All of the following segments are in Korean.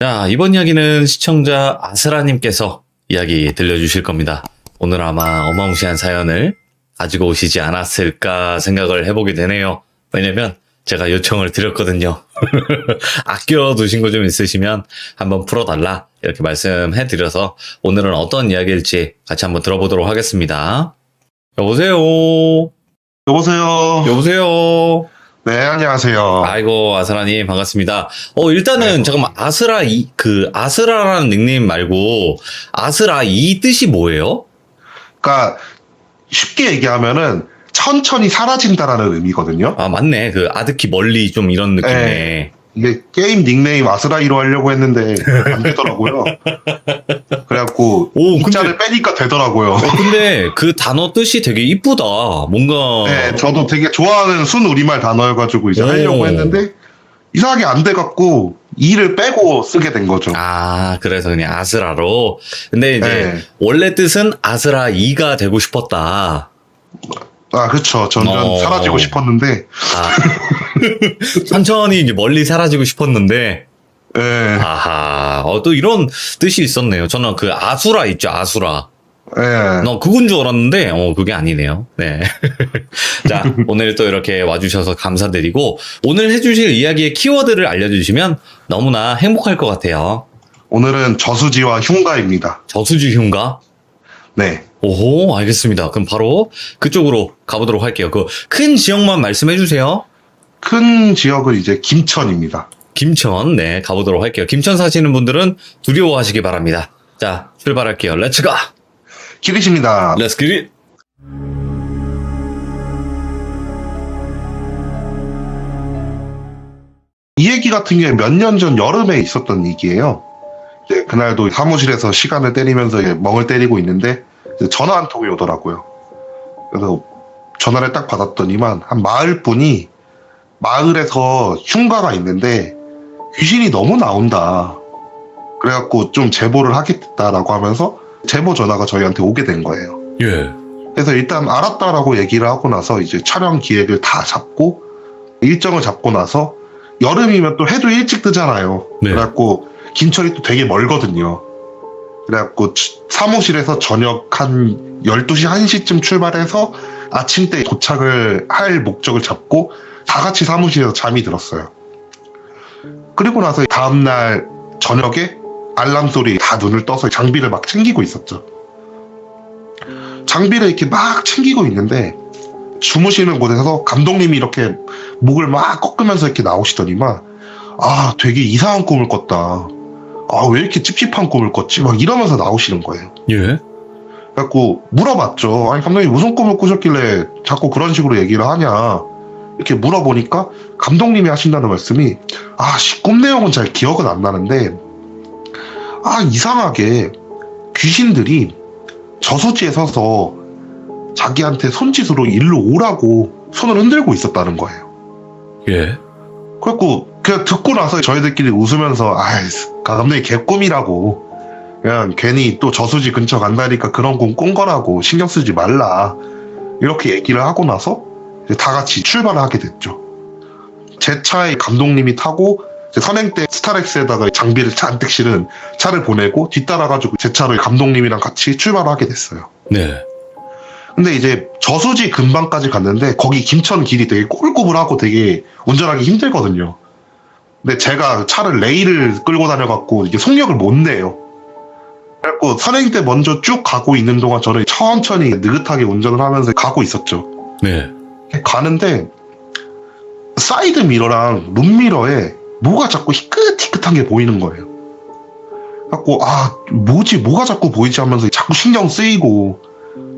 자, 이번 이야기는 시청자 아스라님께서 이야기 들려주실 겁니다. 오늘 아마 어마무시한 사연을 가지고 오시지 않았을까 생각을 해보게 되네요. 왜냐면 제가 요청을 드렸거든요. 아껴두신 거 좀 있으시면 한번 풀어달라 이렇게 말씀해드려서 오늘은 어떤 이야기일지 같이 한번 들어보도록 하겠습니다. 여보세요? 여보세요. 여보세요? 네, 안녕하세요. 아이고, 아스라님, 반갑습니다. 일단은, 잠깐만, 아스라라는 닉네임 말고, 아스라 이 뜻이 뭐예요? 그러니까 쉽게 얘기하면은 천천히 사라진다라는 의미거든요. 아, 맞네. 그, 아득히 멀리 좀 이런 느낌이네. 이게 게임 닉네임 아스라이로 하려고 했는데 안 되더라고요. 그래갖고 이자를 빼니까 되더라고요. 근데 그 단어 뜻이 되게 이쁘다. 뭔가. 네, 저도 되게 좋아하는 순우리말 단어여가지고 이제 하려고 했는데 이상하게 안 돼갖고 이를 빼고 쓰게 된 거죠. 아, 그래서 그냥 아스라로. 근데 이제, 네. 원래 뜻은 아스라 이가 되고 싶었다. 아, 그쵸. 점점 사라지고 싶었는데. 아, 천천히 이제 멀리 사라지고 싶었는데, 네. 아하, 또 이런 뜻이 있었네요. 저는 그 아수라 있죠, 아수라. 네. 그건 줄 알았는데, 그게 아니네요. 네. 자, 오늘 또 이렇게 와주셔서 감사드리고, 오늘 해주실 이야기의 키워드를 알려주시면 너무나 행복할 것 같아요. 오늘은 저수지와 흉가입니다. 저수지 흉가? 네. 오호, 알겠습니다. 그럼 바로 그쪽으로 가보도록 할게요. 그 큰 지역만 말씀해주세요. 큰 지역은 이제 김천입니다. 김천, 네, 가보도록 할게요. 김천 사시는 분들은 두려워하시기 바랍니다. 자, 출발할게요. 렛츠 가! 기리십니다. 렛츠 기릿! 이 얘기 같은 게 몇 년 전 여름에 있었던 얘기예요. 이제 그날도 사무실에서 시간을 때리면서 이제 멍을 때리고 있는데 이제 전화 한 통이 오더라고요. 그래서 전화를 딱 받았더니만 한 마을 분이 마을에서 흉가가 있는데 귀신이 너무 나온다. 그래갖고 좀 제보를 하겠다라고 하면서 제보 전화가 저희한테 오게 된 거예요. 예. 그래서 일단 알았다라고 얘기를 하고 나서 이제 촬영 기획을 다 잡고 일정을 잡고 나서 여름이면 또 해도 일찍 뜨잖아요. 네. 그래갖고 김천이 또 되게 멀거든요. 그래갖고 사무실에서 저녁 한 12시 1시쯤 출발해서 아침 때 도착을 할 목적을 잡고 다 같이 사무실에서 잠이 들었어요. 그리고 나서 다음날 저녁에 알람 소리 다 눈을 떠서 장비를 막 챙기고 있었죠. 장비를 이렇게 막 챙기고 있는데 주무시는 곳에서 감독님이 이렇게 목을 막 꺾으면서 이렇게 나오시더니만 되게 이상한 꿈을 꿨다. 왜 이렇게 찝찝한 꿈을 꿨지? 막 이러면서 나오시는 거예요. 예. 그래갖고 물어봤죠. 아니 감독님 무슨 꿈을 꾸셨길래 자꾸 그런 식으로 얘기를 하냐. 이렇게 물어보니까 감독님이 하신다는 말씀이 꿈 내용은 잘 기억은 안 나는데 이상하게 귀신들이 저수지에 서서 자기한테 손짓으로 일로 오라고 손을 흔들고 있었다는 거예요. 예. 그래갖고 그냥 듣고 나서 저희들끼리 웃으면서 감독님 개꿈이라고 그냥 괜히 또 저수지 근처 간다니까 그런 꿈 꾼 거라고 신경 쓰지 말라 이렇게 얘기를 하고 나서 이제 다 같이 출발을 하게 됐죠. 제 차에 감독님이 타고 선행 때 스타렉스에다가 장비를 잔뜩 실은 차를 보내고 뒤따라가지고 제 차로 감독님이랑 같이 출발을 하게 됐어요. 네. 근데 이제 저수지 근방까지 갔는데 거기 김천 길이 되게 꼬불꼬불하고 되게 운전하기 힘들거든요. 근데 제가 차를 레일을 끌고 다녀갖고 이게 속력을 못 내요. 그래갖고 선행 때 먼저 쭉 가고 있는 동안 저는 천천히 느긋하게 운전을 하면서 가고 있었죠. 네. 가는데 사이드 미러랑 룸미러에 뭐가 자꾸 희끗희끗한 게 보이는 거예요. 그래갖고 뭐가 자꾸 보이지 하면서 자꾸 신경 쓰이고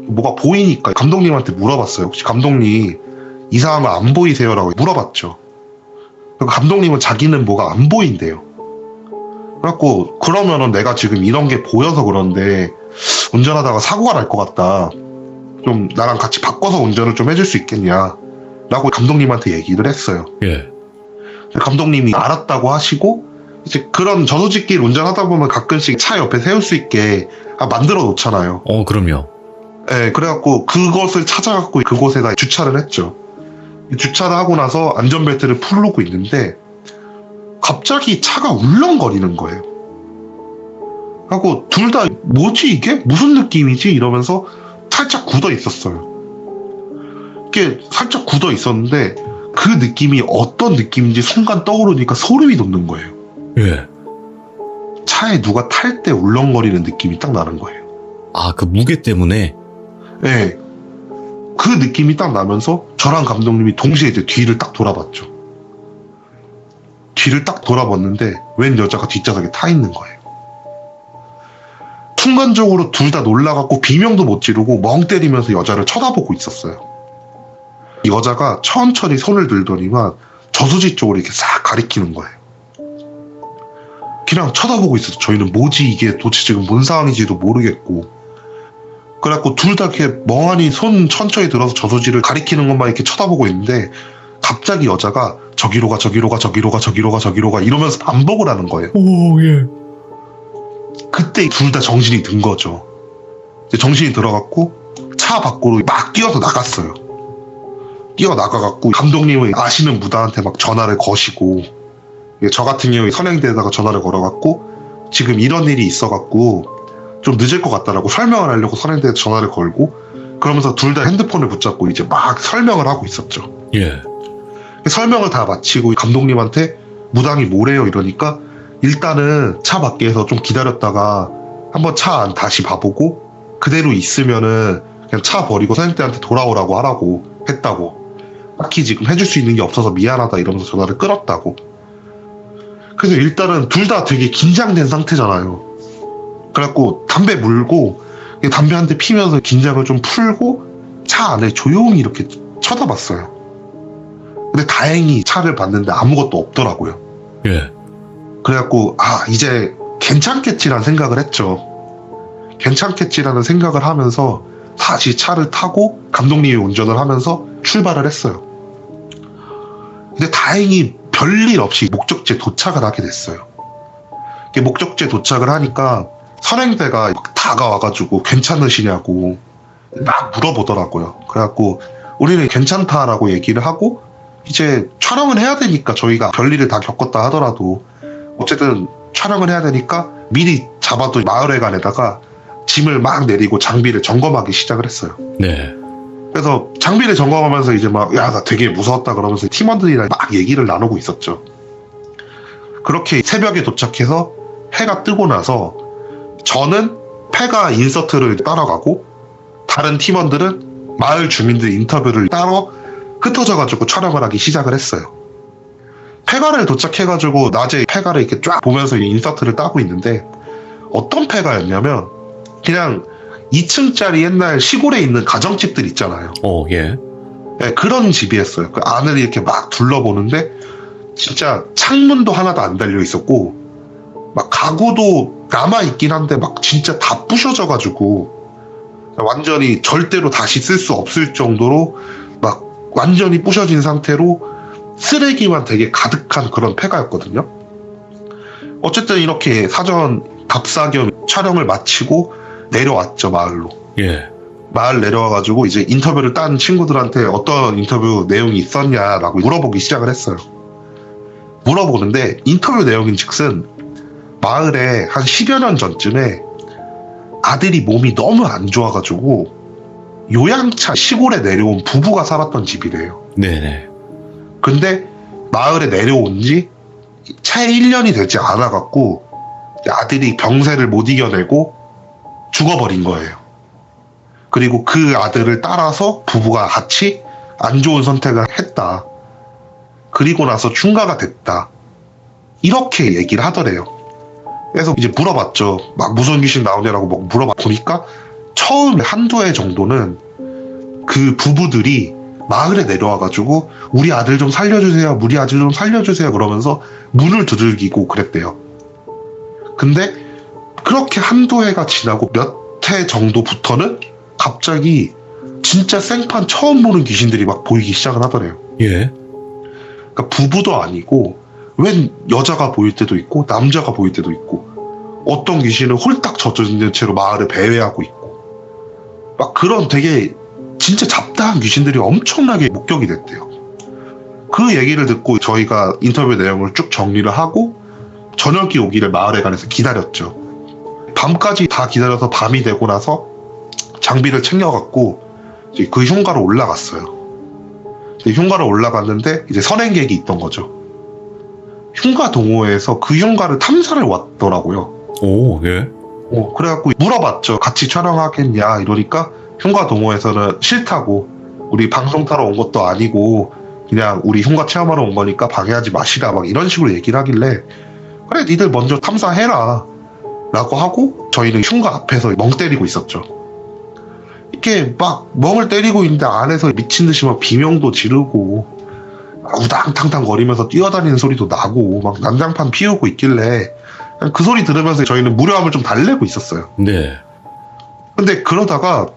뭐가 보이니까 감독님한테 물어봤어요. 혹시 감독님 이상한 거 안 보이세요? 라고 물어봤죠. 감독님은 자기는 뭐가 안 보인대요. 그래갖고 그러면은 내가 지금 이런 게 보여서 그런데 운전하다가 사고가 날 것 같다. 좀 나랑 같이 바꿔서 운전을 좀 해줄 수 있겠냐 라고 감독님한테 얘기를 했어요. 예. 감독님이 알았다고 하시고 이제 그런 저수지길 운전하다 보면 가끔씩 차 옆에 세울 수 있게 만들어 놓잖아요. 그럼요. 네, 그래갖고 그것을 찾아갖고 그곳에다 주차를 했죠. 주차를 하고 나서 안전벨트를 풀고 있는데 갑자기 차가 울렁거리는 거예요. 하고 둘 다 뭐지 이게? 무슨 느낌이지? 이러면서 살짝 굳어 있었어요. 이게 살짝 굳어 있었는데 그 느낌이 어떤 느낌인지 순간 떠오르니까 소름이 돋는 거예요. 예. 차에 누가 탈 때 울렁거리는 느낌이 딱 나는 거예요. 아, 그 무게 때문에? 네. 그 느낌이 딱 나면서 저랑 감독님이 동시에 이제 뒤를 딱 돌아봤죠. 뒤를 딱 돌아봤는데 웬 여자가 뒷좌석에 타 있는 거예요. 순간적으로 둘 다 놀라갖고 비명도 못 지르고 멍 때리면서 여자를 쳐다보고 있었어요. 여자가 천천히 손을 들더니만 저수지 쪽으로 이렇게 싹 가리키는 거예요. 그냥 쳐다보고 있어서 저희는 뭐지 이게 도대체 지금 뭔 상황인지도 모르겠고, 그래갖고 둘 다 이렇게 멍하니 손 천천히 들어서 저수지를 가리키는 것만 이렇게 쳐다보고 있는데 갑자기 여자가 저기로 가 저기로 가 저기로 가 저기로 가 저기로 가 이러면서 반복을 하는 거예요. 오, 예. 그때 둘 다 정신이 든 거죠. 이제 정신이 들어갖고 차 밖으로 막 뛰어서 나갔어요. 뛰어나가갖고 감독님은 아시는 무당한테 막 전화를 거시고, 저 같은 경우에 선행대에다가 전화를 걸어갖고 지금 이런 일이 있어갖고 좀 늦을 것 같다라고 설명을 하려고 선행대에 전화를 걸고, 그러면서 둘 다 핸드폰을 붙잡고 이제 막 설명을 하고 있었죠. 예. 설명을 다 마치고 감독님한테 무당이 뭐래요 이러니까 일단은 차 밖에서 좀 기다렸다가 한번 차 안 다시 봐보고 그대로 있으면은 그냥 차 버리고 선생님한테 돌아오라고 하라고 했다고, 딱히 지금 해줄 수 있는 게 없어서 미안하다 이러면서 전화를 끊었다고. 그래서 일단은 둘 다 되게 긴장된 상태잖아요. 그래갖고 담배 물고 담배 한 대 피면서 긴장을 좀 풀고 차 안에 조용히 이렇게 쳐다봤어요. 근데 다행히 차를 봤는데 아무것도 없더라고요. 예. 그래갖고 이제 괜찮겠지라는 생각을 했죠. 괜찮겠지라는 생각을 하면서 다시 차를 타고 감독님이 운전을 하면서 출발을 했어요. 근데 다행히 별일 없이 목적지에 도착을 하게 됐어요. 목적지에 도착을 하니까 선행대가 막 다가와가지고 괜찮으시냐고 막 물어보더라고요. 그래갖고 우리는 괜찮다라고 얘기를 하고 이제 촬영을 해야 되니까 저희가 별일을 다 겪었다 하더라도 어쨌든 촬영을 해야 되니까 미리 잡아둔 마을회관에다가 짐을 막 내리고 장비를 점검하기 시작을 했어요. 네. 그래서 장비를 점검하면서 이제 막 나 되게 무서웠다 그러면서 팀원들이랑 막 얘기를 나누고 있었죠. 그렇게 새벽에 도착해서 해가 뜨고 나서 저는 폐가 인서트를 따라가고 다른 팀원들은 마을 주민들 인터뷰를 따로 흩어져가지고 촬영을 하기 시작을 했어요. 폐가를 도착해가지고 낮에 폐가를 이렇게 쫙 보면서 인서트를 따고 있는데 어떤 폐가였냐면 그냥 2층짜리 옛날 시골에 있는 가정집들 있잖아요. 예. 네, 그런 집이었어요. 그 안을 이렇게 막 둘러보는데 진짜 창문도 하나도 안 달려 있었고 막 가구도 남아있긴 한데 막 진짜 다 부셔져가지고 완전히 절대로 다시 쓸 수 없을 정도로 막 완전히 부셔진 상태로 쓰레기만 되게 가득한 그런 폐가였거든요. 어쨌든 이렇게 사전 답사 겸 촬영을 마치고 내려왔죠, 마을로. 예. 마을 내려와가지고 이제 인터뷰를 딴 친구들한테 어떤 인터뷰 내용이 있었냐라고 물어보기 시작을 했어요. 물어보는데 인터뷰 내용인 즉슨 마을에 한 10여 년 전쯤에 아들이 몸이 너무 안 좋아가지고 요양차 시골에 내려온 부부가 살았던 집이래요. 네네. 근데 마을에 내려온 지 채 1년이 되지 않아갖고 아들이 병세를 못 이겨내고 죽어버린 거예요. 그리고 그 아들을 따라서 부부가 같이 안 좋은 선택을 했다. 그리고 나서 충가가 됐다. 이렇게 얘기를 하더래요. 그래서 이제 물어봤죠. 막 무슨 귀신 나오냐라고 막 물어봐 보니까 처음 한두 해 정도는 그 부부들이 마을에 내려와가지고 우리 아들 좀 살려주세요. 우리 아들 좀 살려주세요. 그러면서 문을 두들기고 그랬대요. 근데 그렇게 한두 해가 지나고 몇 해 정도부터는 갑자기 진짜 생판 처음 보는 귀신들이 막 보이기 시작을 하더래요. 예. 그러니까 부부도 아니고 웬 여자가 보일 때도 있고 남자가 보일 때도 있고 어떤 귀신은 홀딱 젖어있는 채로 마을을 배회하고 있고 막 그런 되게 진짜 잡다한 귀신들이 엄청나게 목격이 됐대요. 그 얘기를 듣고 저희가 인터뷰 내용을 쭉 정리를 하고 저녁이 오기를 마을회관에서 기다렸죠. 밤까지 다 기다려서 밤이 되고 나서 장비를 챙겨갖고 이제 그 흉가로 올라갔어요. 이제 흉가로 올라갔는데 이제 선행객이 있던 거죠. 흉가 동호회에서 그 흉가를 탐사를 왔더라고요. 오, 예. 그래갖고 물어봤죠. 같이 촬영하겠냐 이러니까 흉가 동호회에서는 싫다고, 우리 방송 타러 온 것도 아니고 그냥 우리 흉가 체험하러 온 거니까 방해하지 마시라 막 이런 식으로 얘기를 하길래, 그래 니들 먼저 탐사해라 라고 하고 저희는 흉가 앞에서 멍 때리고 있었죠. 이렇게 막 멍을 때리고 있는데 안에서 미친듯이 막 비명도 지르고 우당탕탕 거리면서 뛰어다니는 소리도 나고 막 난장판 피우고 있길래 그 소리 들으면서 저희는 무료함을 좀 달래고 있었어요. 네. 근데 그러다가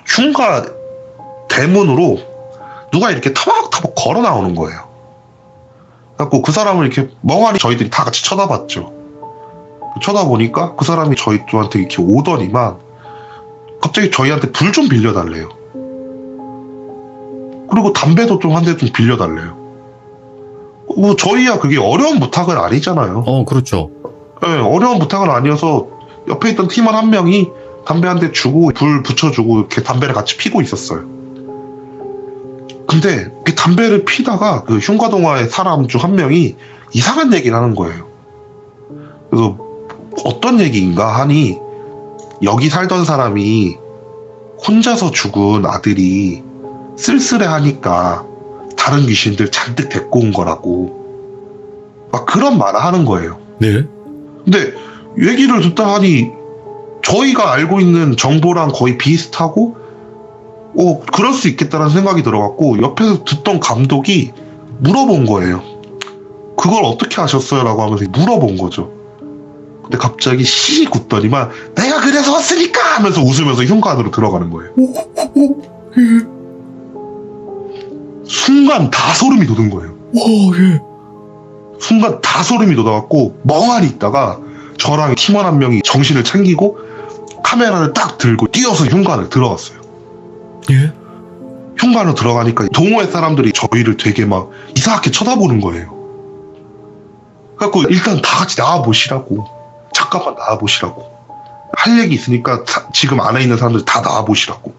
흉가 대문으로 누가 이렇게 터벅터벅 걸어 나오는 거예요. 그래갖고 그 사람을 이렇게 멍하니 저희들이 다 같이 쳐다봤죠. 쳐다보니까 그 사람이 저희한테 이렇게 오더니만 갑자기 저희한테 불 좀 빌려달래요. 그리고 담배도 좀 한 대 좀 빌려달래요. 뭐 저희야 그게 어려운 부탁은 아니잖아요. 그렇죠. 네, 어려운 부탁은 아니어서 옆에 있던 팀원 한 명이 담배 한 대 주고 불 붙여주고 이렇게 담배를 같이 피고 있었어요. 근데 그 담배를 피다가 그 흉가동화의 사람 중 한 명이 이상한 얘기를 하는 거예요. 그래서 어떤 얘기인가 하니, 여기 살던 사람이 혼자서 죽은 아들이 쓸쓸해하니까 다른 귀신들 잔뜩 데리고 온 거라고 막 그런 말을 하는 거예요. 네. 근데 얘기를 듣다 하니 저희가 알고 있는 정보랑 거의 비슷하고 그럴 수 있겠다는 생각이 들어갖고 옆에서 듣던 감독이 물어본 거예요. 그걸 어떻게 하셨어요? 라고 하면서 물어본 거죠. 근데 갑자기 씩 웃더니만 내가 그래서 왔으니까 하면서 웃으면서 흉가 안으로 들어가는 거예요. 순간 다 소름이 돋은 거예요. 예. 순간 다 소름이 돋아갖고 멍하니 있다가 저랑 팀원 한 명이 정신을 챙기고 카메라를 딱 들고 뛰어서 흉가 안에 들어갔어요. 예. 흉가 안으로 들어가니까 동호회 사람들이 저희를 되게 막 이상하게 쳐다보는 거예요. 그래갖고 일단 다 같이 나와보시라고, 잠깐만 나와보시라고, 할 얘기 있으니까 지금 안에 있는 사람들 다 나와보시라고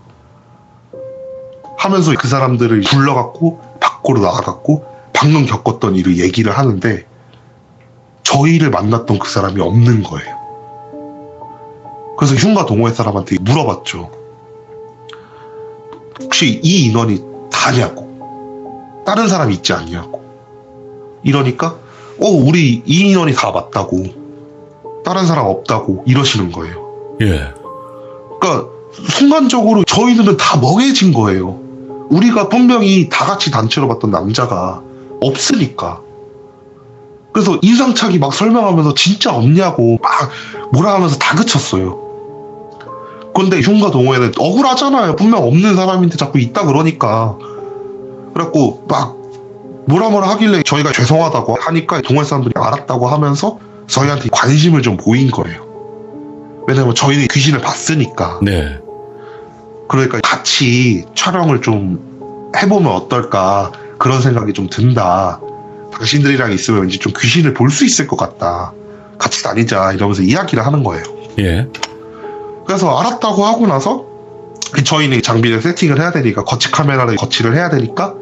하면서 그 사람들을 불러갖고 밖으로 나가갖고 방금 겪었던 일을 얘기를 하는데 저희를 만났던 그 사람이 없는 거예요. 그래서 흉가 동호회 사람한테 물어봤죠. 혹시 이 인원이 다냐고, 다른 사람이 있지 않냐고. 이러니까 우리 이 인원이 다 맞다고, 다른 사람 없다고 이러시는 거예요. 예. 그러니까 순간적으로 저희들은 다 멍해진 거예요. 우리가 분명히 다 같이 단체로 봤던 남자가 없으니까. 그래서 인상착의 막 설명하면서 진짜 없냐고 막 뭐라 하면서 다그쳤어요. 근데 흉가 동호회는 억울하잖아요. 분명 없는 사람인데 자꾸 있다 그러니까. 그래갖고 막 뭐라 하길래 저희가 죄송하다고 하니까 동호회 사람들이 알았다고 하면서 저희한테 관심을 좀 보인 거예요. 왜냐면 저희는 귀신을 봤으니까. 네. 그러니까 같이 촬영을 좀 해보면 어떨까 그런 생각이 좀 든다. 당신들이랑 있으면 왠지 좀 귀신을 볼 수 있을 것 같다. 같이 다니자 이러면서 이야기를 하는 거예요. 예. 그래서 알았다고 하고 나서 저희는 장비를 세팅을 해야 되니까, 거치 카메라를 거치를 해야 되니까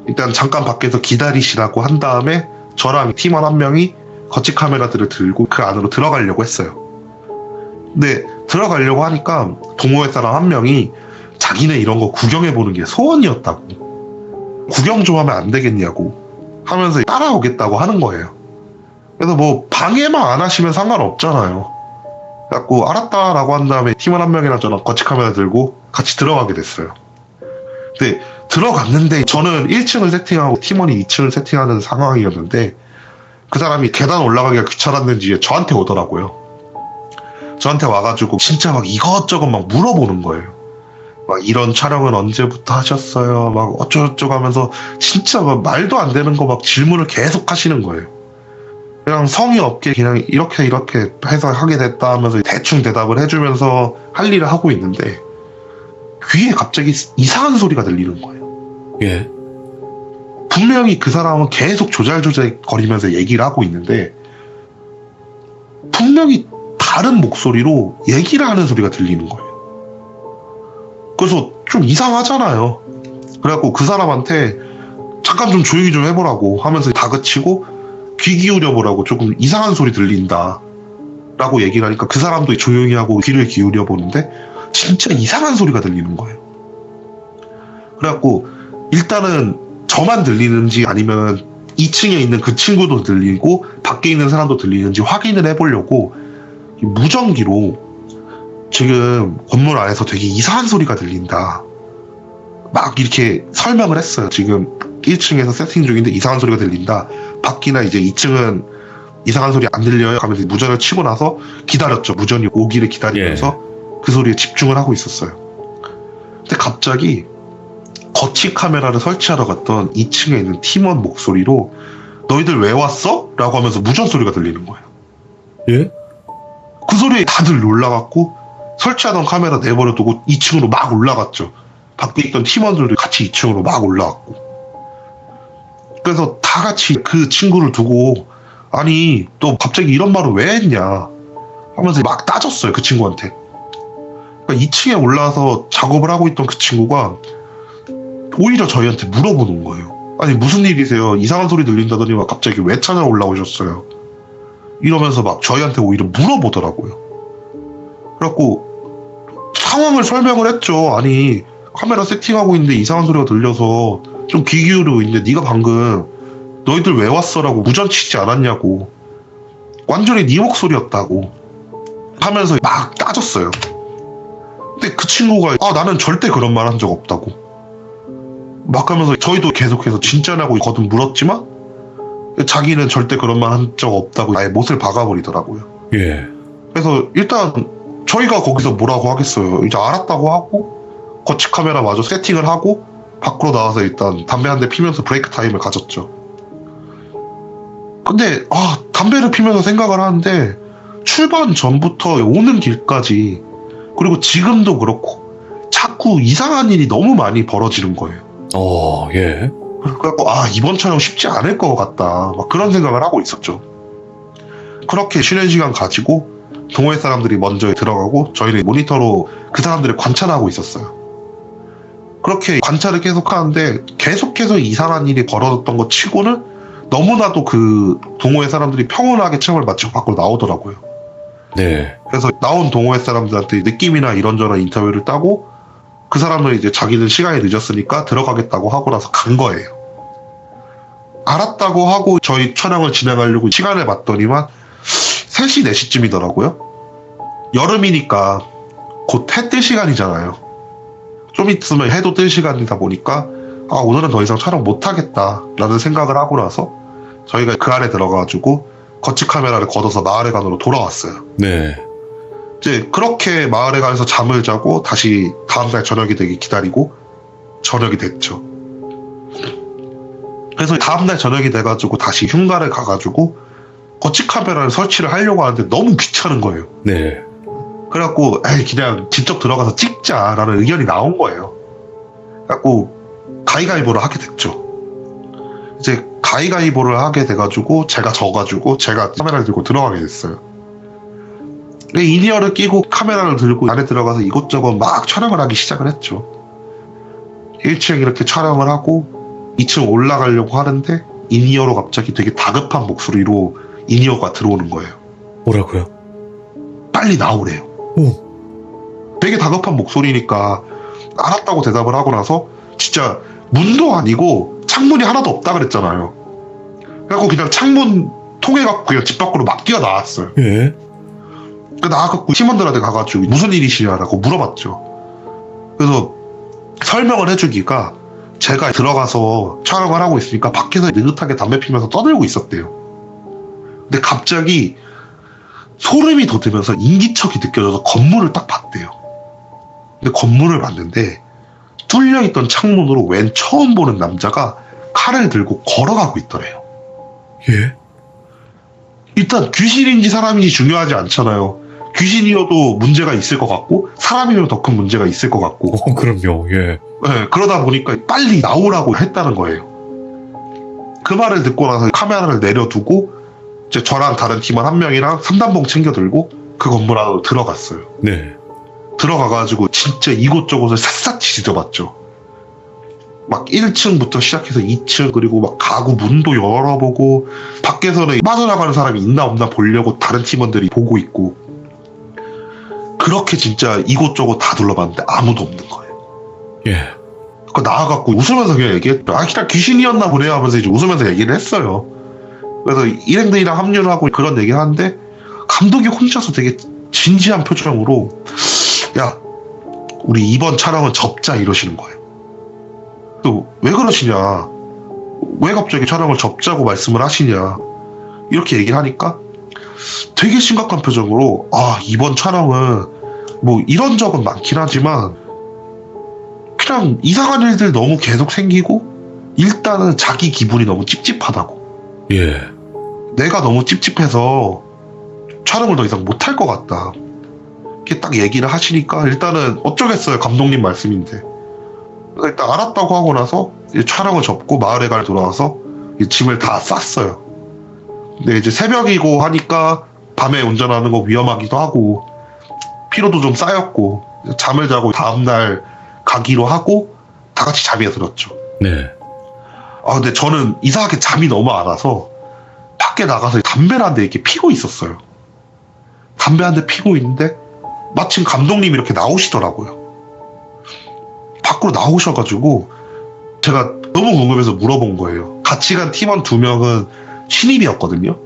일단 잠깐 밖에서 기다리시라고 한 다음에 저랑 팀원 한 명이 거치 카메라들을 들고 그 안으로 들어가려고 했어요. 근데 들어가려고 하니까 동호회 사람 한 명이 자기네 이런 거 구경해보는 게 소원이었다고, 구경 좀 하면 안 되겠냐고 하면서 따라오겠다고 하는 거예요. 그래서 뭐 방해만 안 하시면 상관없잖아요. 그래갖고 알았다라고 한 다음에 팀원 한 명이랑 저랑 거치 카메라 들고 같이 들어가게 됐어요. 근데 들어갔는데 저는 1층을 세팅하고 팀원이 2층을 세팅하는 상황이었는데 그 사람이 계단 올라가기가 귀찮았는지 저한테 오더라고요. 저한테 와가지고 진짜 막 이것저것 막 물어보는 거예요. 막 이런 촬영은 언제부터 하셨어요? 막 어쩌고저쩌고 하면서 진짜 막 말도 안 되는 거 막 질문을 계속 하시는 거예요. 그냥 성의 없게 그냥 이렇게 해서 하게 됐다 하면서 대충 대답을 해주면서 할 일을 하고 있는데 귀에 갑자기 이상한 소리가 들리는 거예요. 예. 분명히 그 사람은 계속 조잘조잘 거리면서 얘기를 하고 있는데 분명히 다른 목소리로 얘기를 하는 소리가 들리는 거예요. 그래서 좀 이상하잖아요. 그래갖고 그 사람한테 잠깐 좀 조용히 좀 해보라고 하면서 다그치고 귀 기울여보라고, 조금 이상한 소리 들린다 라고 얘기를 하니까 그 사람도 조용히 하고 귀를 기울여 보는데 진짜 이상한 소리가 들리는 거예요. 그래갖고 일단은 저만 들리는지 아니면 2층에 있는 그 친구도 들리고 밖에 있는 사람도 들리는지 확인을 해보려고 무전기로 지금 건물 안에서 되게 이상한 소리가 들린다 막 이렇게 설명을 했어요. 지금 1층에서 세팅 중인데 이상한 소리가 들린다. 밖이나 이제 2층은 이상한 소리 안 들려요 하면서 무전을 치고 나서 기다렸죠. 무전이 오기를 기다리면서 그 소리에 집중을 하고 있었어요. 근데 갑자기 거치 카메라를 설치하러 갔던 2층에 있는 팀원 목소리로 너희들 왜 왔어? 라고 하면서 무전 소리가 들리는 거예요. 예? 그 소리에 다들 놀라갖고 설치하던 카메라 내버려 두고 2층으로 막 올라갔죠. 밖에 있던 팀원들도 같이 2층으로 막 올라갔고. 그래서 다 같이 그 친구를 두고 아니 너 갑자기 이런 말을 왜 했냐 하면서 막 따졌어요. 그 친구한테. 그러니까 2층에 올라와서 작업을 하고 있던 그 친구가 오히려 저희한테 물어보는 거예요. 아니 무슨 일이세요? 이상한 소리 들린다더니 막 갑자기 왜 찾아 올라오셨어요? 이러면서 막 저희한테 오히려 물어보더라고요. 그래갖고 상황을 설명을 했죠. 아니 카메라 세팅하고 있는데 이상한 소리가 들려서 좀 귀 기울이고 있는데 네가 방금 너희들 왜 왔어라고 무전 치지 않았냐고, 완전히 네 목소리였다고 하면서 막 따졌어요. 근데 그 친구가 나는 절대 그런 말 한 적 없다고 막 하면서, 저희도 계속해서 진짜냐고 거듭 물었지만 자기는 절대 그런 말 한 적 없다고 아예 못을 박아버리더라고요. 예. 그래서 일단 저희가 거기서 뭐라고 하겠어요. 이제 알았다고 하고 거치 카메라 마저 세팅을 하고 밖으로 나와서 일단 담배 한 대 피면서 브레이크 타임을 가졌죠. 근데 담배를 피면서 생각을 하는데 출발 전부터 오는 길까지 그리고 지금도 그렇고 자꾸 이상한 일이 너무 많이 벌어지는 거예요. 예. 그래갖고 이번 촬영 쉽지 않을 것 같다 막 그런 생각을 하고 있었죠. 그렇게 쉬는 시간 가지고 동호회 사람들이 먼저 들어가고 저희는 모니터로 그 사람들을 관찰하고 있었어요. 그렇게 관찰을 계속 하는데 계속해서 이상한 일이 벌어졌던 것 치고는 너무나도 그 동호회 사람들이 평온하게 체험을 마치고 밖으로 나오더라고요. 네. 그래서 나온 동호회 사람들한테 느낌이나 이런저런 인터뷰를 따고 그 사람은 이제 자기는 시간이 늦었으니까 들어가겠다고 하고 나서 간 거예요. 알았다고 하고 저희 촬영을 진행하려고 시간을 봤더니만 3시, 4시쯤이더라고요. 여름이니까 곧 해 뜰 시간이잖아요. 좀 있으면 해도 뜰 시간이다 보니까 오늘은 더 이상 촬영 못하겠다 라는 생각을 하고 나서 저희가 그 안에 들어가가지고 거치 카메라를 걷어서 마을회관으로 돌아왔어요. 네. 이제 그렇게 마을회관에서 잠을 자고 다시 다음날 저녁이 되기 기다리고 저녁이 됐죠. 그래서 다음날 저녁이 돼가지고 다시 흉가를 가가지고 거치 카메라를 설치를 하려고 하는데 너무 귀찮은 거예요. 네. 그래갖고 그냥 직접 들어가서 찍자라는 의견이 나온 거예요. 그래갖고 가위가위보를 하게 됐죠. 이제 가위가위보를 하게 돼가지고 제가 져가지고 제가 카메라를 들고 들어가게 됐어요. 인이어를 끼고 카메라를 들고 안에 들어가서 이것저것 막 촬영을 하기 시작을 했죠. 1층 이렇게 촬영을 하고 2층 올라가려고 하는데 인이어로 갑자기 되게 다급한 목소리로 인이어가 들어오는 거예요. 뭐라고요? 빨리 나오래요. 되게 다급한 목소리니까 알았다고 대답을 하고 나서 진짜 문도 아니고 창문이 하나도 없다 그랬잖아요. 그래갖고 그냥 창문 통해갖고 그냥 집 밖으로 막 뛰어나왔어요. 예. 나와갖고 팀원들한테 가가지고 무슨 일이시냐라고 물어봤죠. 그래서 설명을 해주기가 제가 들어가서 촬영을 하고 있으니까 밖에서 느긋하게 담배 피면서 떠들고 있었대요. 근데 갑자기 소름이 돋으면서 인기척이 느껴져서 건물을 딱 봤대요. 근데 건물을 봤는데 뚫려있던 창문으로 웬 처음 보는 남자가 칼을 들고 걸어가고 있더래요. 예? 일단 귀신인지 사람인지 중요하지 않잖아요. 귀신이어도 문제가 있을 것 같고 사람이면 더 큰 문제가 있을 것 같고. 그럼요. 예. 네, 그러다 보니까 빨리 나오라고 했다는 거예요. 그 말을 듣고 나서 카메라를 내려두고 이제 저랑 다른 팀원 한 명이랑 3단봉 챙겨 들고 그 그 건물 안으로 들어갔어요. 네. 들어가가지고 진짜 이곳저곳을 샅샅이 뒤져봤죠. 막 1층부터 시작해서 2층, 그리고 막 가구 문도 열어보고, 밖에서는 빠져나가는 사람이 있나 없나 보려고 다른 팀원들이 보고 있고, 그렇게 진짜 이곳저곳 다 둘러봤는데 아무도 없는 거예요. 예. 그 나와갖고 웃으면서 그냥 얘기했죠. 아, 그냥 귀신이었나 보네요 하면서 이제 웃으면서 얘기를 했어요. 그래서 일행들이랑 합류를 하고 그런 얘기를 하는데, 감독이 혼자서 되게 진지한 표정으로, 야, 우리 이번 촬영은 접자 이러시는 거예요. 또 왜 그러시냐, 왜 갑자기 촬영을 접자고 말씀을 하시냐, 이렇게 얘기를 하니까 되게 심각한 표정으로, 아, 이번 촬영은 뭐 이런 적은 많긴 하지만 그냥 이상한 일들 너무 계속 생기고, 일단은 자기 기분이 너무 찝찝하다고, 예. 내가 너무 찝찝해서 촬영을 더 이상 못할 것 같다, 이렇게 딱 얘기를 하시니까 일단은 어쩌겠어요, 감독님 말씀인데. 그래서 일단 알았다고 하고 나서 이제 촬영을 접고 마을회관에 돌아와서 짐을 다 쌌어요. 근데 이제 새벽이고 하니까 밤에 운전하는 거 위험하기도 하고 피로도 좀 쌓였고, 잠을 자고 다음날 가기로 하고 다 같이 잠에 들었죠. 네. 아, 근데 저는 이상하게 잠이 너무 안 와서 밖에 나가서 담배를 한 대 이렇게 피고 있었어요. 담배 한 대 피고 있는데 마침 감독님이 이렇게 나오시더라고요. 밖으로 나오셔가지고 제가 너무 궁금해서 물어본 거예요. 같이 간 팀원 2명은 신입이었거든요.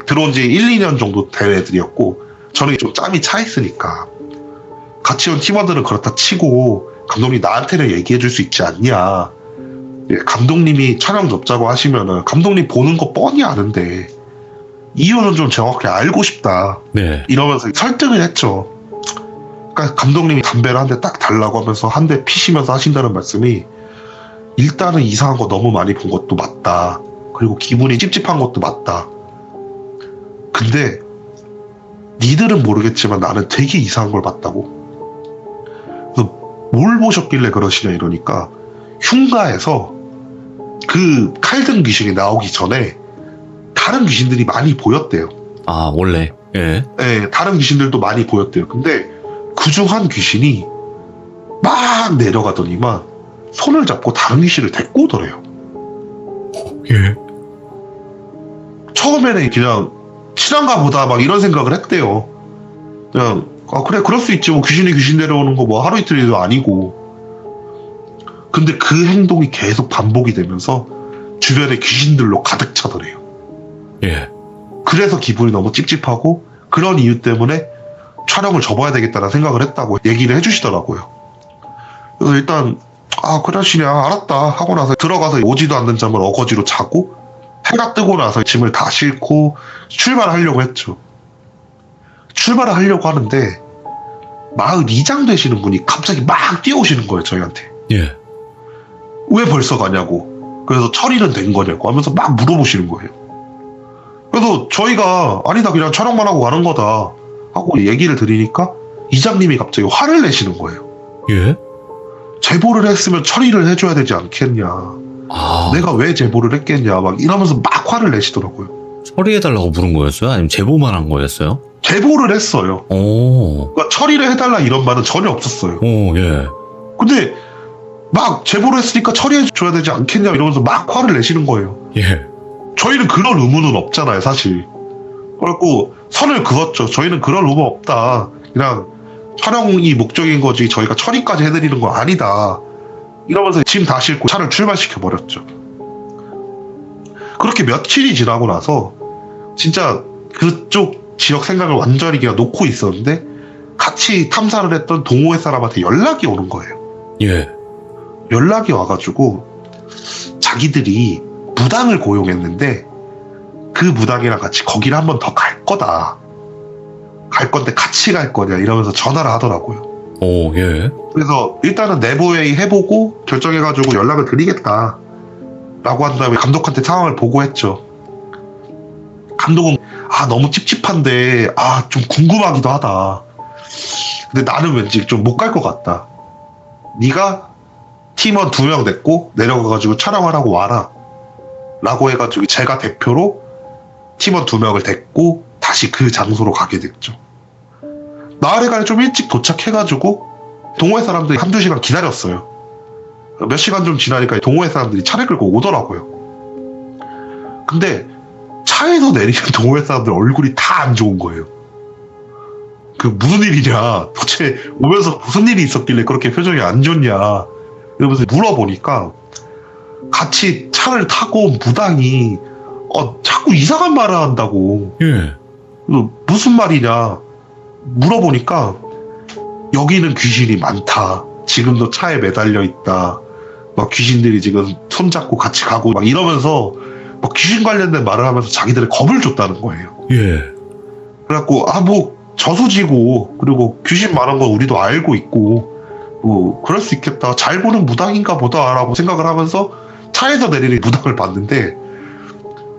들어온 지 1, 2년 정도 된 애들이었고, 저는 좀 짬이 차 있으니까 같이 온 팀원들은 그렇다 치고 감독님 나한테는 얘기해 줄 수 있지 않냐, 감독님이 촬영 접자고 하시면은 감독님 보는 거 뻔히 아는데 이유는 좀 정확히 알고 싶다, 네. 이러면서 설득을 했죠. 그러니까 감독님이 담배를 한 대 딱 달라고 하면서 한 대 피시면서 하신다는 말씀이, 일단은 이상한 거 너무 많이 본 것도 맞다, 그리고 기분이 찝찝한 것도 맞다, 근데 니들은 모르겠지만 나는 되게 이상한 걸 봤다고. 그래서 뭘 보셨길래 그러시냐 이러니까, 흉가에서 그 칼등 귀신이 나오기 전에 다른 귀신들이 많이 보였대요. 아, 원래. 예. 네, 다른 귀신들도 많이 보였대요. 근데 그중 한 귀신이 막 내려가더니만 손을 잡고 다른 귀신을 데리고 오더래요. 예. 처음에는 그냥 친한가 보다 막 이런 생각을 했대요. 그냥 아, 그래, 그럴 수 있지, 뭐 귀신이 귀신 데려오는 거 뭐 하루 이틀도 아니고. 근데 그 행동이 계속 반복이 되면서 주변에 귀신들로 가득 차더래요. 예. 그래서 기분이 너무 찝찝하고, 그런 이유 때문에 촬영을 접어야 되겠다는 생각을 했다고 얘기를 해주시더라고요. 그래서 일단 아, 그러시냐, 알았다 하고 나서 들어가서 오지도 않는 잠을 어거지로 자고, 해가 뜨고 나서 짐을 다 싣고 출발하려고 했죠. 출발을 하려고 하는데 마을 이장 되시는 분이 갑자기 막 뛰어오시는 거예요, 저희한테. 예. 왜 벌써 가냐고, 그래서 처리는 된 거냐고 하면서 막 물어보시는 거예요. 그래서 저희가 아니다, 그냥 촬영만 하고 가는 거다 하고 얘기를 드리니까 이장님이 갑자기 화를 내시는 거예요. 예. 제보를 했으면 처리를 해줘야 되지 않겠냐, 아. 내가 왜 제보를 했겠냐, 막 이러면서 막 화를 내시더라고요. 처리해달라고 부른 거였어요? 아니면 제보만 한 거였어요? 제보를 했어요. 오. 그러니까 처리를 해달라 이런 말은 전혀 없었어요. 오, 예. 근데 막 제보를 했으니까 처리해줘야 되지 않겠냐 이러면서 막 화를 내시는 거예요. 예. 저희는 그런 의무는 없잖아요, 사실. 그래갖고 선을 그었죠. 저희는 그런 의무 없다, 그냥 촬영이 목적인 거지 저희가 처리까지 해드리는 거 아니다, 이러면서 짐 다 싣고 차를 출발시켜 버렸죠. 그렇게 며칠이 지나고 나서 진짜 그쪽 지역 생각을 완전히 그냥 놓고 있었는데, 같이 탐사를 했던 동호회 사람한테 연락이 오는 거예요. 예. 연락이 와가지고 자기들이 무당을 고용했는데 그 무당이랑 같이 거기를 한 번 더 갈 거다, 갈 건데 같이 갈 거냐 이러면서 전화를 하더라고요. 오, 예. 그래서 일단은 내부회의 해보고 결정해가지고 연락을 드리겠다 라고 한 다음에 감독한테 상황을 보고했죠. 감독은 아, 너무 찝찝한데 아, 좀 궁금하기도 하다, 근데 나는 왠지 좀 못 갈 것 같다, 네가 팀원 2명 냈고 내려가가지고 촬영을 하고 와라 라고 해가지고 제가 대표로 팀원 2명을 데리고 다시 그 장소로 가게 됐죠. 나흘에간에 좀 일찍 도착해가지고 동호회 사람들이 한두 시간 기다렸어요. 몇 시간 좀 지나니까 동호회 사람들이 차를 끌고 오더라고요. 근데 차에서 내리는 동호회 사람들 얼굴이 다 안 좋은 거예요. 그 무슨 일이냐, 도대체 오면서 무슨 일이 있었길래 그렇게 표정이 안 좋냐 이러면서 물어보니까 같이 차를 타고 온 무당이 자꾸 이상한 말을 한다고. 예. 무슨 말이냐 물어보니까 여기는 귀신이 많다. 지금도 차에 매달려 있다. 막 귀신들이 지금 손잡고 같이 가고 막 이러면서 막 귀신 관련된 말을 하면서 자기들의 겁을 줬다는 거예요. 예. 그래갖고 뭐 저수지고 그리고 귀신 많은 건 우리도 알고 있고 뭐 그럴 수 있겠다. 잘 보는 무당인가 보다라고 생각을 하면서 차에서 내리는 무당을 봤는데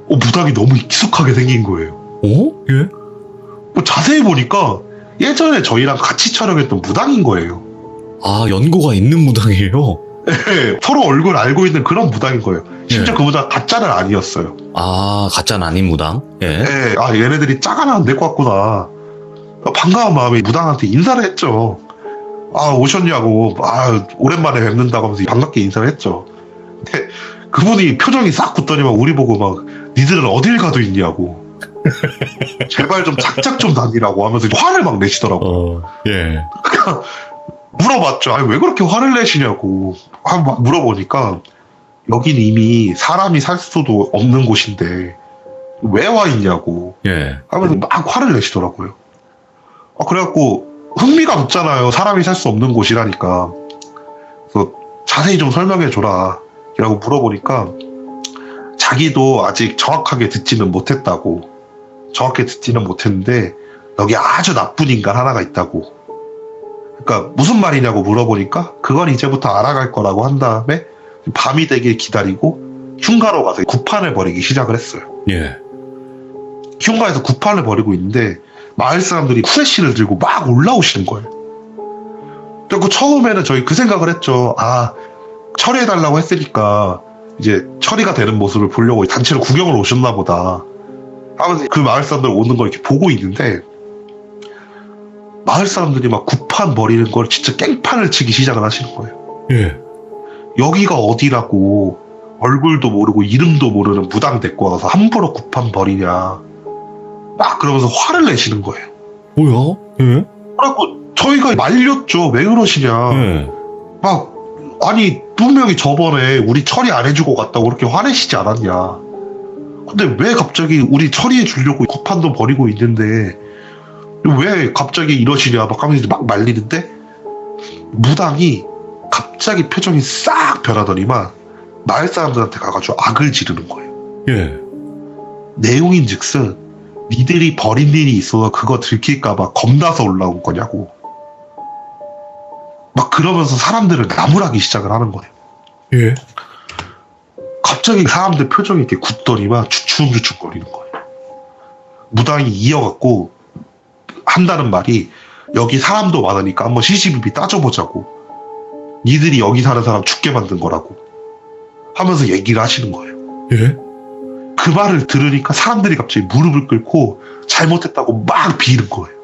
무당이 너무 익숙하게 생긴 거예요. 예? 자세히 보니까 예전에 저희랑 같이 촬영했던 무당인 거예요. 아, 연고가 있는 무당이에요? 네, 서로 얼굴 알고 있는 그런 무당인 거예요. 심지어 예. 그 무당 가짜는 아니었어요. 아, 가짜는 아닌 무당? 예. 네, 얘네들이 짜가나 안 데리고 왔구나. 반가운 마음에 무당한테 인사를 했죠. 오셨냐고, 오랜만에 뵙는다고 하면서 반갑게 인사를 했죠. 근데 그분이 표정이 싹 굳더니만 우리 보고 막, 니들은 어딜 가도 있냐고. 제발 좀 작작 좀 다니라고 하면서 화를 막 내시더라고요. 예. 물어봤죠. 왜 그렇게 화를 내시냐고. 막 물어보니까, 여긴 이미 사람이 살 수도 없는 곳인데, 왜 와 있냐고. 예. 하면서 막 화를 내시더라고요. 그래갖고, 흥미가 없잖아요. 사람이 살 수 없는 곳이라니까. 그래서 자세히 좀 설명해줘라. 라고 물어보니까, 자기도 아직 정확하게 듣지는 못했다고. 정확하게 듣지는 못했는데, 여기 아주 나쁜 인간 하나가 있다고. 그러니까 무슨 말이냐고 물어보니까, 그건 이제부터 알아갈 거라고 한 다음에, 밤이 되길 기다리고, 흉가로 가서 구판을 벌이기 시작을 했어요. 예. 흉가에서 구판을 벌이고 있는데, 마을 사람들이 후레쉬를 들고 막 올라오시는 거예요. 그리고 처음에는 저희 그 생각을 했죠. 처리해달라고 했으니까 이제 처리가 되는 모습을 보려고 단체로 구경을 오셨나 보다 하면서 그 마을 사람들 오는 걸 이렇게 보고 있는데, 마을 사람들이 막 구판 벌이는 걸 진짜 깽판을 치기 시작을 하시는 거예요. 예. 여기가 어디라고 얼굴도 모르고 이름도 모르는 무당 데리고 와서 함부로 구판 벌이냐 막 그러면서 화를 내시는 거예요. 뭐야? 예? 그래갖고 저희가 말렸죠. 왜 그러시냐. 예. 분명히 저번에 우리 처리 안 해주고 갔다고 그렇게 화내시지 않았냐. 근데 왜 갑자기 우리 처리해 주려고 구판도 벌이고 있는데 왜 갑자기 이러시냐 막 하면서 막 말리는데, 무당이 갑자기 표정이 싹 변하더니만 마을 사람들한테 가가지고 악을 지르는 거예요. 예. 내용인즉슨 니들이 벌인 일이 있어서 그거 들킬까봐 겁나서 올라온 거냐고. 막 그러면서 사람들을 나무라기 시작을 하는 거예요. 예. 갑자기 사람들 표정이 이렇게 굳더니만 주춤주춤거리는 거예요. 무당이 이어갖고 한다는 말이, 여기 사람도 많으니까 한번 시시비비 따져보자고. 니들이 여기 사는 사람 죽게 만든 거라고 하면서 얘기를 하시는 거예요. 예. 그 말을 들으니까 사람들이 갑자기 무릎을 꿇고 잘못했다고 막 비는 거예요.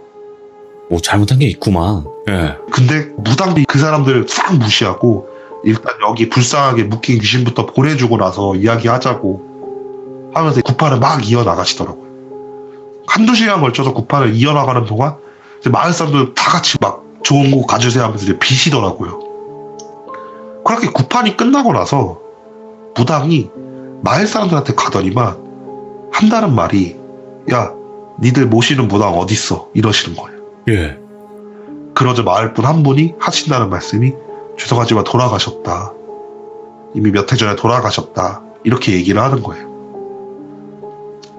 뭐 잘못한 게 있구만. 예. 근데 무당들이 그 사람들을 싹 무시하고 일단 여기 불쌍하게 묶인 귀신부터 보내주고 나서 이야기하자고 하면서 구판을 막 이어나가시더라고요. 한두 시간 걸쳐서 구판을 이어나가는 동안 이제 마을 사람들 다 같이 막 좋은 곳 가주세요 하면서 이제 비시더라고요. 그렇게 구판이 끝나고 나서 무당이 마을 사람들한테 가더니만 한다는 말이, 야, 니들 모시는 무당 어딨어? 이러시는 거예요. 예. 그러자 마을분 한 분이 하신다는 말씀이, 죄송하지만 돌아가셨다. 이미 몇 해 전에 돌아가셨다. 이렇게 얘기를 하는 거예요.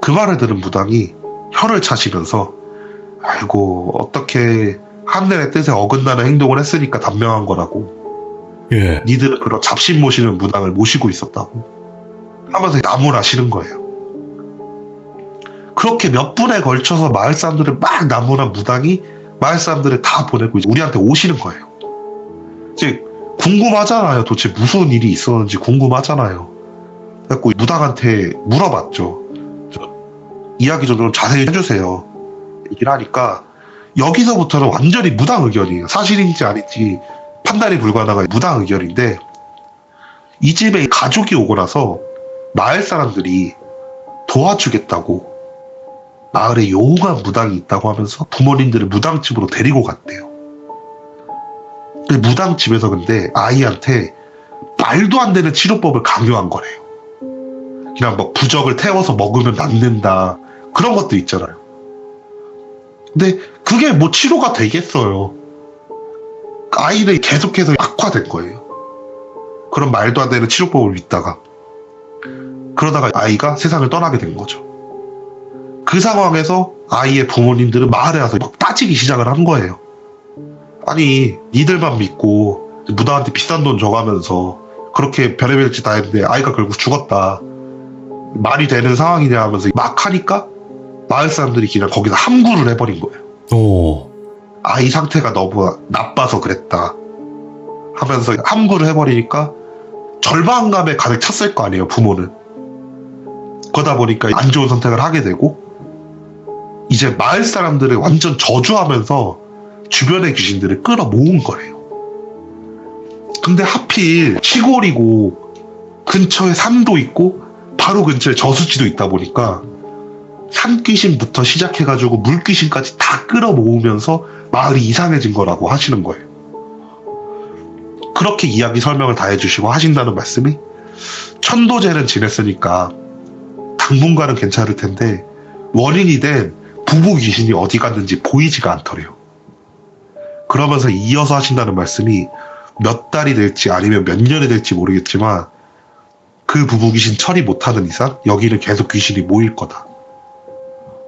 그 말을 들은 무당이 혀를 차시면서, 아이고, 어떻게 하늘의 뜻에 어긋나는 행동을 했으니까 단명한 거라고. 예. 니들은 그런 잡신 모시는 무당을 모시고 있었다고 하면서 나무라시는 거예요. 그렇게 몇 분에 걸쳐서 마을 사람들을 막 나무란 무당이 마을 사람들을 다 보내고 이제 우리한테 오시는 거예요. 이제 궁금하잖아요. 도대체 무슨 일이 있었는지 궁금하잖아요. 그래서 무당한테 물어봤죠. 이야기 좀 자세히 해주세요. 얘기를 하니까 여기서부터는 완전히 무당 의견이에요. 사실인지 아닌지 판단이 불가능한 무당 의견인데, 이 집에 가족이 오고 나서 마을 사람들이 도와주겠다고 마을에 용한 무당이 있다고 하면서 부모님들을 무당집으로 데리고 갔대요. 근데 무당집에서 근데 아이한테 말도 안 되는 치료법을 강요한 거래요. 그냥 뭐 부적을 태워서 먹으면 낫는다, 그런 것도 있잖아요. 근데 그게 뭐 치료가 되겠어요. 아이는 계속해서 악화된 거예요. 그런 말도 안 되는 치료법을 믿다가. 그러다가 아이가 세상을 떠나게 된 거죠. 그 상황에서 아이의 부모님들은 마을에 와서 막 따지기 시작을 한 거예요. 아니, 니들만 믿고 무당한테 비싼 돈 줘가면서 그렇게 별의별 짓 다 했는데 아이가 결국 죽었다, 말이 되는 상황이냐 하면서 막 하니까 마을 사람들이 그냥 거기서 함구를 해버린 거예요. 오. 아이 상태가 너무 나빠서 그랬다 하면서 함구를 해버리니까 절망감에 가득 찼을 거 아니에요, 부모는. 그러다 보니까 안 좋은 선택을 하게 되고, 이제 마을 사람들을 완전 저주하면서 주변의 귀신들을 끌어모은 거래요. 근데 하필 시골이고 근처에 산도 있고 바로 근처에 저수지도 있다 보니까 산귀신부터 시작해가지고 물귀신까지 다 끌어모으면서 마을이 이상해진 거라고 하시는 거예요. 그렇게 이야기 설명을 다 해주시고 하신다는 말씀이, 천도제는 지냈으니까 당분간은 괜찮을 텐데 원인이 된 부부 귀신이 어디 갔는지 보이지가 않더래요. 그러면서 이어서 하신다는 말씀이, 몇 달이 될지 아니면 몇 년이 될지 모르겠지만 그 부부 귀신 처리 못하는 이상 여기는 계속 귀신이 모일 거다,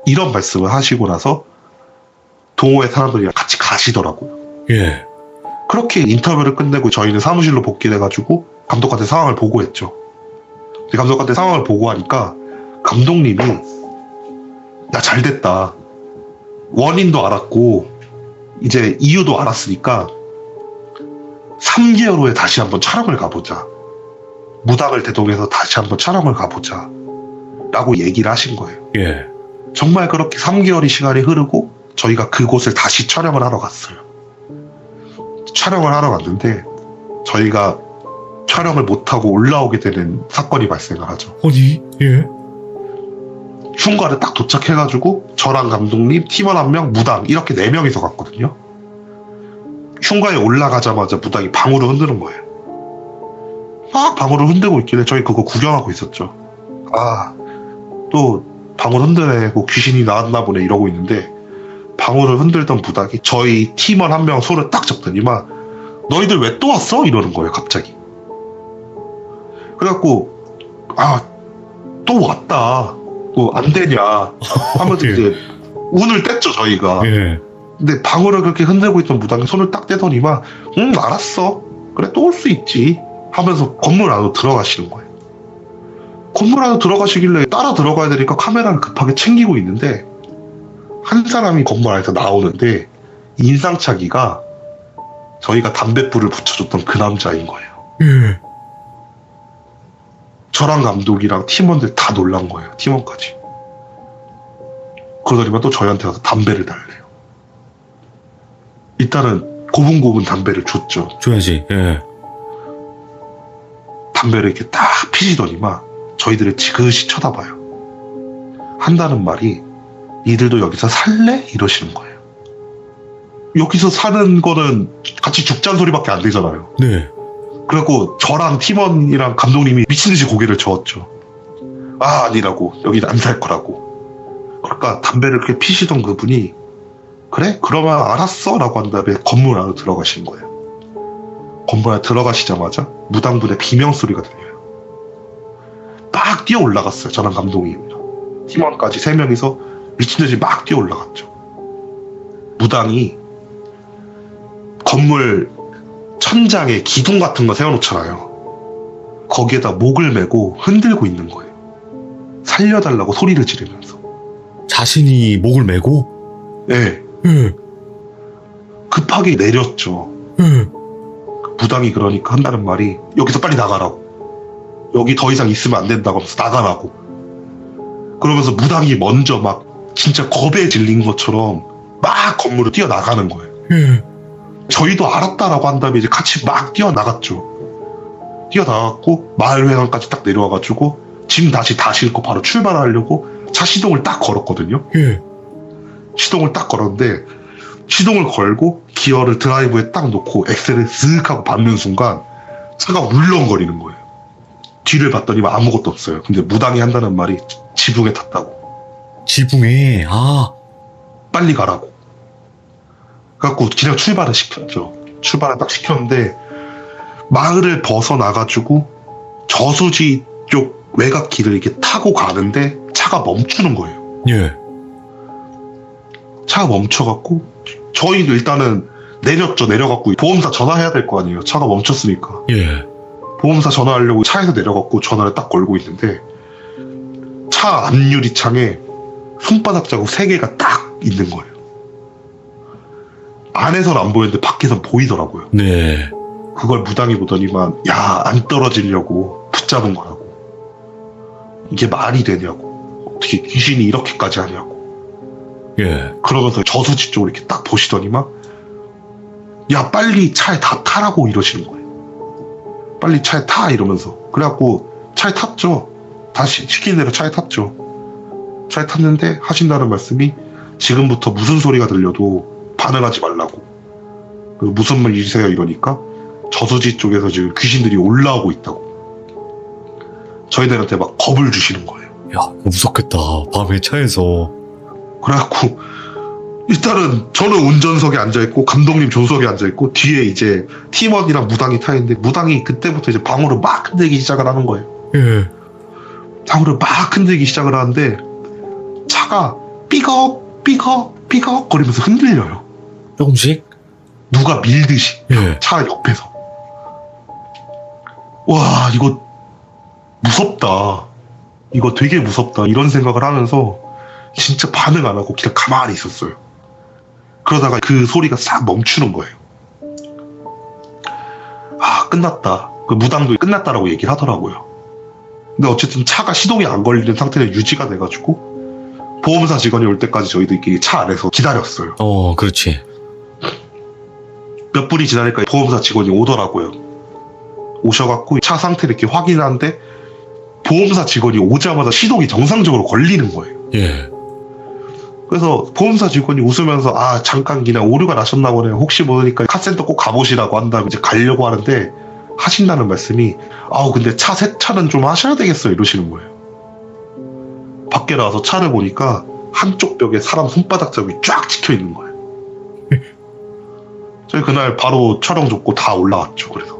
이런 말씀을 하시고 나서 동호회 사람들이랑 같이 가시더라고요. 예. 그렇게 인터뷰를 끝내고 저희는 사무실로 복귀해가지고 감독한테 상황을 보고했죠. 감독한테 상황을 보고하니까 감독님이, 야, 잘됐다, 원인도 알았고 이제 이유도 알았으니까 3개월 후에 다시 한번 촬영을 가보자, 무당을 대동해서 다시 한번 촬영을 가보자 라고 얘기를 하신 거예요. 예. 정말 그렇게 3개월의 시간이 흐르고 저희가 그곳을 다시 촬영을 하러 갔어요. 촬영을 하러 갔는데 저희가 촬영을 못하고 올라오게 되는 사건이 발생을 하죠. 어디? 예. 흉가를 딱 도착해가지고 저랑 감독님, 팀원 1명, 무당, 이렇게 4명이서 갔거든요. 흉가에 올라가자마자 무당이 방울을 흔드는 거예요. 막 방울을 흔들고 있길래 저희 그거 구경하고 있었죠. 아, 또 방울 흔드네, 뭐 귀신이 나왔나 보네 이러고 있는데, 방울을 흔들던 무당이 저희 팀원 1명 손을 딱 잡더니만, 너희들 왜 또 왔어? 이러는 거예요, 갑자기. 그래갖고, 아, 또 왔다, 뭐 안 되냐 하면서 예. 이제 운을 뗐죠, 저희가. 예. 근데 방울을 그렇게 흔들고 있던 무당이 손을 딱 떼더니만, 알았어, 그래, 또 올 수 있지 하면서 건물 안으로 들어가시는 거예요. 건물 안으로 들어가시길래 따라 들어가야 되니까 카메라를 급하게 챙기고 있는데, 한 사람이 건물 안에서 나오는데 인상착의가 저희가 담뱃불을 붙여줬던 그 남자인 거예요. 예. 저랑 감독이랑 팀원들 다 놀란 거예요, 팀원까지. 그러더니만 또 저희한테 와서 담배를 달래요. 일단은 고분고분 담배를 줬죠. 줘야지. 예. 담배를 이렇게 딱 피시더니만 저희들을 지그시 쳐다봐요. 한다는 말이, 니들도 여기서 살래? 이러시는 거예요. 여기서 사는 거는 같이 죽자는 소리밖에 안 되잖아요. 네. 그래갖고 저랑 팀원이랑 감독님이 미친듯이 고개를 저었죠. 아, 아니라고, 여긴 안 살 거라고. 그러니까 담배를 그렇게 피시던 그분이, 그래? 그러면 알았어? 라고 한 다음에 건물 안으로 들어가신 거예요. 건물 안에 들어가시자마자 무당분의 비명소리가 들려요. 막 뛰어 올라갔어요, 저랑 감독님이랑 팀원까지 3명이서 미친듯이 막 뛰어 올라갔죠. 무당이 건물 천장에 기둥 같은 거 세워놓잖아요. 거기에다 목을 메고 흔들고 있는 거예요. 살려달라고 소리를 지르면서. 자신이 목을 메고? 네. 예. 급하게 내렸죠. 예. 무당이 그러니까 한다는 말이, 여기서 빨리 나가라고, 여기 더 이상 있으면 안 된다고 하면서 나가라고. 그러면서 무당이 먼저 막 진짜 겁에 질린 것처럼 막 건물을 뛰어나가는 거예요. 예. 저희도 알았다라고 한 다음에 이제 같이 막 뛰어나갔죠. 뛰어나갔고 마을 회관까지 딱 내려와가지고 짐 다시 다 싣고 바로 출발하려고 차 시동을 딱 걸었거든요. 예. 시동을 딱 걸었는데 시동을 걸고 기어를 드라이브에 딱 놓고 엑셀을 쓱 하고 밟는 순간 차가 울렁거리는 거예요. 뒤를 봤더니 아무것도 없어요. 근데 무당이 한다는 말이 지붕에 탔다고. 지붕에, 아. 빨리 가라고. 그래갖고 그냥 출발을 시켰죠. 출발을 딱 시켰는데 마을을 벗어나가지고 저수지 쪽 외곽길을 이렇게 타고 가는데 차가 멈추는 거예요. 예. 차가 멈춰갖고 저희도 일단은 내렸죠. 내려갖고 보험사 전화해야 될 거 아니에요. 차가 멈췄으니까. 예. 보험사 전화하려고 차에서 내려갖고 전화를 딱 걸고 있는데 차 앞유리창에 손바닥 자국 3개가 딱 있는 거예요. 안에서는 안 보였는데 밖에선 보이더라고요. 네. 그걸 무당이 보더니만 야, 안 떨어지려고 붙잡은 거라고. 이게 말이 되냐고. 어떻게 귀신이 이렇게까지 하냐고. 예. 그러면서 저수지 쪽으로 이렇게 딱 보시더니만 야, 빨리 차에 다 타라고 이러시는 거예요. 빨리 차에 타 이러면서. 그래갖고 차에 탔죠. 다시 시킨 대로 차에 탔죠. 차에 탔는데 하신다는 말씀이 지금부터 무슨 소리가 들려도 반응하지 말라고. 무슨 일이세요 이러니까 저수지 쪽에서 지금 귀신들이 올라오고 있다고. 저희들한테 막 겁을 주시는 거예요. 야, 무섭겠다. 밤에 차에서. 그래갖고 일단은 저는 운전석에 앉아있고 감독님 조수석에 앉아있고 뒤에 이제 팀원이랑 무당이 타있는데 무당이 그때부터 이제 방울을 막 흔들기 시작을 하는 거예요. 예. 방울을 막 흔들기 시작을 하는데 차가 삐걱 삐걱 삐걱 거리면서 흔들려요. 조금씩? 누가 밀듯이. 예. 차 옆에서. 와, 이거 무섭다. 이거 되게 무섭다. 이런 생각을 하면서 진짜 반응 안 하고 그냥 가만히 있었어요. 그러다가 그 소리가 싹 멈추는 거예요. 아, 끝났다. 그 무당도 끝났다라고 얘기를 하더라고요. 근데 어쨌든 차가 시동이 안 걸리는 상태로 유지가 돼가지고 보험사 직원이 올 때까지 저희들끼리 차 안에서 기다렸어요. 그렇지. 몇 분이 지나니까 보험사 직원이 오더라고요. 오셔갖고 차 상태를 이렇게 확인하는데 보험사 직원이 오자마자 시동이 정상적으로 걸리는 거예요. 예. 그래서 보험사 직원이 웃으면서 아, 잠깐 그냥 오류가 나셨나 보네요. 혹시 모르니까 카센터 꼭 가보시라고 한 다음에 이제 가려고 하는데 하신다는 말씀이 아우, 근데 차 세차는 좀 하셔야 되겠어요 이러시는 거예요. 밖에 나와서 차를 보니까 한쪽 벽에 사람 손바닥 자국이 쫙 찍혀 있는 거예요. 저희 그날 바로 촬영 줬고 다 올라왔죠. 그래서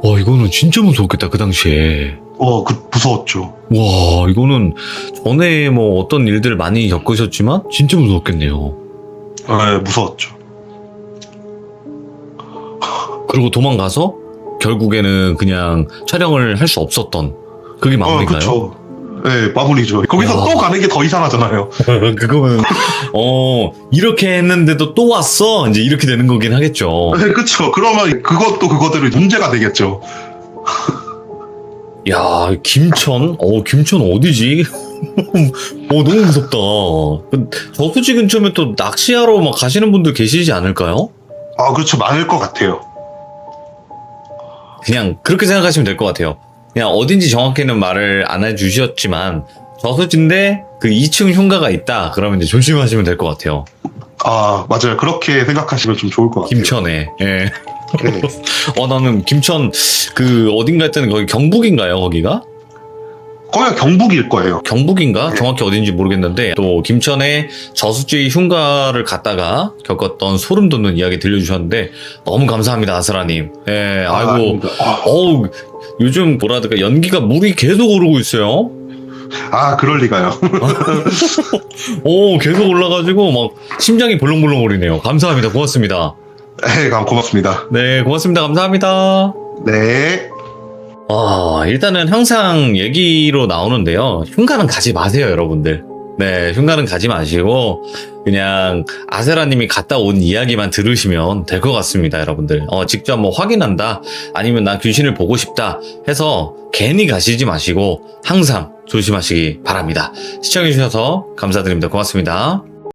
와, 이거는 진짜 무섭겠다, 그 당시에. 무서웠죠. 와, 이거는 전에 뭐 어떤 일들 많이 겪으셨지만 진짜 무섭겠네요. 네, 무서웠죠. 그리고 도망가서 결국에는 그냥 촬영을 할 수 없었던 그게 마무리인가요? 그쵸. 네, 마무리죠. 거기서 야. 또 가는 게 더 이상하잖아요. 그거는 이렇게 했는데도 또 왔어? 이제 이렇게 되는 거긴 하겠죠. 네, 그쵸. 그러면 그것도 그거대로 문제가 되겠죠. 야, 김천? 김천 어디지? 너무 무섭다. 저수지 근처면 또 낚시하러 막 가시는 분들 계시지 않을까요? 아, 그렇죠. 많을 것 같아요. 그냥 그렇게 생각하시면 될 것 같아요. 그냥 어딘지 정확히는 말을 안 해주셨지만 저수지인데 그 2층 흉가가 있다. 그러면 이제 조심하시면 될 것 같아요. 아, 맞아요. 그렇게 생각하시면 좀 좋을 것 같아요. 김천에. 예. 네. 나는 김천 그 어딘가 했더니 거기 경북인가요? 거기가? 거기가 경북일 거예요. 경북인가? 정확히 어딘지 모르겠는데 또 김천에 저수지 흉가를 갔다가 겪었던 소름 돋는 이야기 들려주셨는데 너무 감사합니다, 아스라님. 예, 아이고. 아닙니다. 요즘 뭐라 해야 될까, 연기가 물이 계속 오르고 있어요. 아, 그럴 리가요. 계속 올라가지고 막 심장이 벌렁벌렁거리네요. 감사합니다. 고맙습니다. 네, 고맙습니다. 네, 고맙습니다. 감사합니다. 네. 일단은 항상 얘기로 나오는데요. 흉가는 가지 마세요, 여러분들. 네, 흉가는 가지 마시고 그냥 아세라님이 갔다 온 이야기만 들으시면 될 것 같습니다, 여러분들. 직접 뭐 확인한다, 아니면 나 귀신을 보고 싶다 해서 괜히 가시지 마시고 항상 조심하시기 바랍니다. 시청해주셔서 감사드립니다. 고맙습니다.